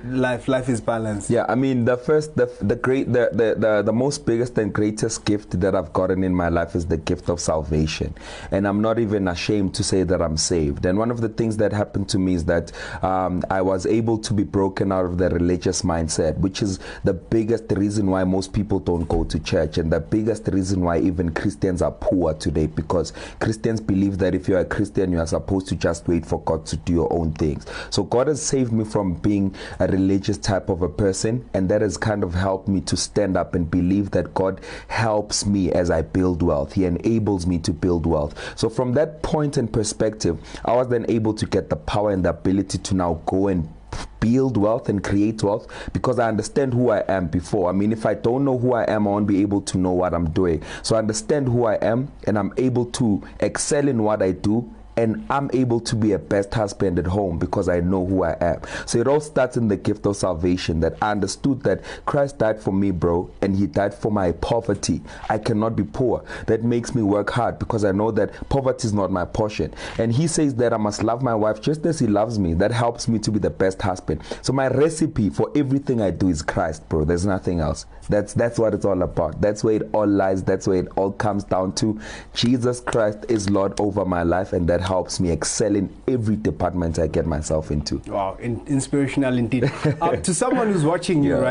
Life is balanced. Yeah, I mean, the most biggest and greatest gift that I've gotten in my life is the gift of salvation. And I'm not even ashamed to say that I'm saved. And one of the things that happened to me is that I was able to be broken out of the religious mindset, which is the biggest reason why most people don't go to church, and the biggest reason why even Christians are poor today, because Christians believe that if you're a Christian, you are supposed to just wait for God to do your own things. So God has saved me from being a religious type of a person, and that has kind of helped me to stand up and believe that God helps me as I build wealth. He enables me to build wealth. So from that point and perspective, I was then able to get the power and the ability to now go and build wealth and create wealth, because I understand who I am before. I mean, if I don't know who I am, I won't be able to know what I'm doing. So I understand who I am, and I'm able to excel in what I do, and I'm able to be a best husband at home because I know who I am. So it all starts in the gift of salvation, that I understood that Christ died for me, bro, and he died for my poverty. I cannot be poor. That makes me work hard because I know that poverty is not my portion. And he says that I must love my wife just as he loves me. That helps me to be the best husband. So my recipe for everything I do is Christ, bro. There's nothing else. That's what it's all about. That's where it all lies. That's where it all comes down to. Jesus Christ is Lord over my life, and that helps me excel in every department I get myself into. Wow, inspirational indeed. To someone who's watching you right